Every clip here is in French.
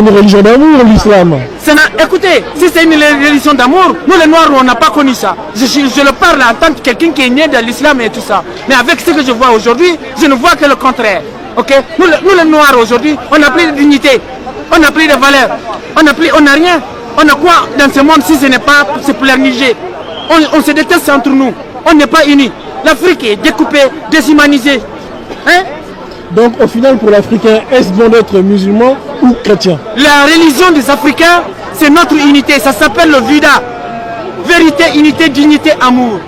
Une religion d'amour, l'islam. Écoutez, si c'est une religion d'amour, nous les Noirs, on n'a pas connu ça. Je le parle en tant que quelqu'un qui est né dans l'islam et tout ça. Mais avec ce que je vois aujourd'hui, je ne vois que le contraire. Okay? Nous les Noirs aujourd'hui, on n'a plus de dignité, on n'a plus de valeur, on n'a rien. On a quoi dans ce monde si ce n'est pas se planifier? On se déteste entre nous, on n'est pas unis. L'Afrique est découpée, déshumanisée. Hein? Donc au final pour l'Africain, est-ce bon d'être musulman ou chrétien? La religion des Africains, c'est notre unité, ça s'appelle le Vida. Vérité, unité, dignité, amour.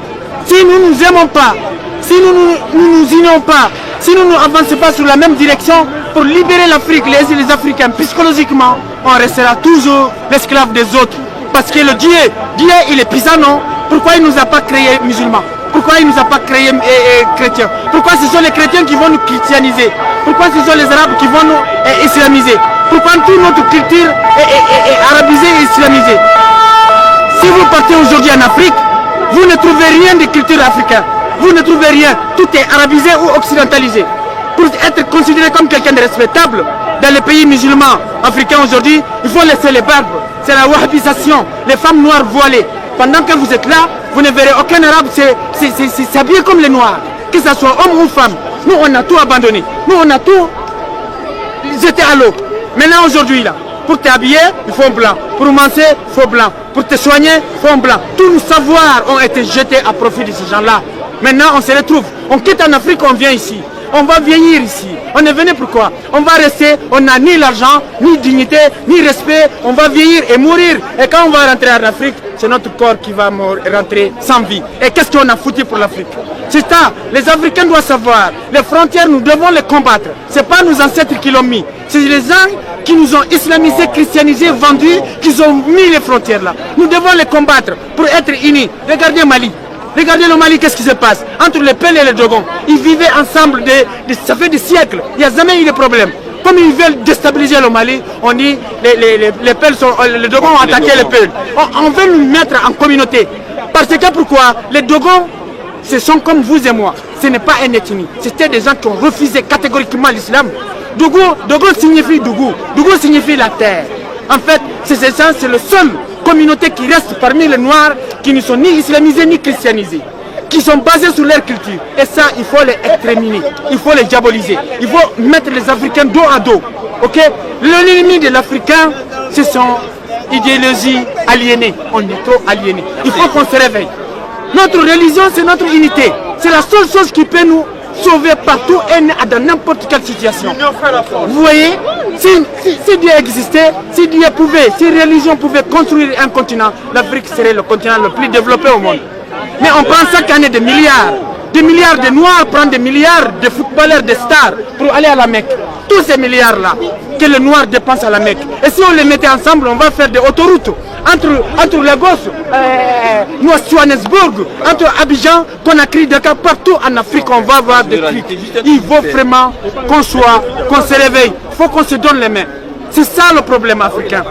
Si nous ne nous aimons pas, si nous ne nous unions pas, si nous n'avançons pas sur la même direction pour libérer l'Afrique, les Africains, psychologiquement, on restera toujours l'esclave des autres. Parce que le Dieu il est pisano. Pourquoi il ne nous a pas créés musulmans? Pourquoi il ne nous a pas créés chrétiens? Pourquoi ce sont les chrétiens qui vont nous christianiser? Pourquoi ce sont les arabes qui vont nous islamiser? Pourquoi toute notre culture est arabisée et islamisée? Si vous partez aujourd'hui en Afrique, vous ne trouvez rien de culture africaine. Vous ne trouvez rien. Tout est arabisé ou occidentalisé. Pour être considéré comme quelqu'un de respectable, dans les pays musulmans africains aujourd'hui, il faut laisser les barbes. C'est la wahhabisation, les femmes noires voilées. Pendant que vous êtes là, vous ne verrez aucun arabe s'habiller comme les noirs, que ce soit homme ou femme. Nous, on a tout abandonné. Nous, on a tout jeté à l'eau. Maintenant, aujourd'hui, là, pour t'habiller, il faut un blanc. Pour manger, il faut blanc. Pour te soigner, il faut un blanc. Tous nos savoirs ont été jetés à profit de ces gens-là. Maintenant, on se retrouve. On quitte en Afrique, on vient ici. On va vieillir ici. On est venu pourquoi? On va rester, on n'a ni l'argent, ni dignité, ni respect. On va vieillir et mourir. Et quand on va rentrer en Afrique, c'est notre corps qui va rentrer sans vie. Et qu'est-ce qu'on a foutu pour l'Afrique? C'est ça. Les Africains doivent savoir. Les frontières, nous devons les combattre. Ce n'est pas nos ancêtres qui l'ont mis. C'est les gens qui nous ont islamisés, christianisés, vendus, qui ont mis les frontières là. Nous devons les combattre pour être unis. Regardez Mali. Regardez le Mali, qu'est-ce qui se passe entre les Peuls et les Dogons. Ils vivaient ensemble, ça fait des siècles. Il n'y a jamais eu de problème. Comme ils veulent déstabiliser le Mali, on dit les Peuls les Dogons ont attaqué les Peuls. On veut nous mettre en communauté. Parce que pourquoi? Les Dogons, ce sont comme vous et moi. Ce n'est pas une ethnie. C'était des gens qui ont refusé catégoriquement l'islam. Dogo signifie Dougou. Dougou signifie la terre. En fait, c'est le seul communauté qui reste parmi les Noirs qui ne sont ni islamisés ni christianisés, qui sont basés sur leur culture. Et ça, il faut les exterminer, il faut les diaboliser, il faut mettre les Africains dos à dos. Okay? L'ennemi de l'Africain, c'est son idéologie aliénée. On est trop aliénés. Il faut qu'on se réveille. Notre religion, c'est notre unité. C'est la seule chose qui peut nous sauver partout et dans n'importe quelle situation. Vous voyez, si Dieu existait, si Dieu pouvait, si religion pouvait construire un continent, l'Afrique serait le continent le plus développé au monde. Mais on prend chaque année des milliards de Noirs prennent des milliards de footballeurs, de stars pour aller à la Mecque. Tous ces milliards-là que les Noirs dépensent à la Mecque. Et si on les mettait ensemble, on va faire des autoroutes entre Lagos, Johannesburg, entre Abidjan, Conakry, Dakar, partout en Afrique, on va avoir des trucs. Il faut vraiment qu'on se réveille, il faut qu'on se donne les mains. C'est ça le problème africain.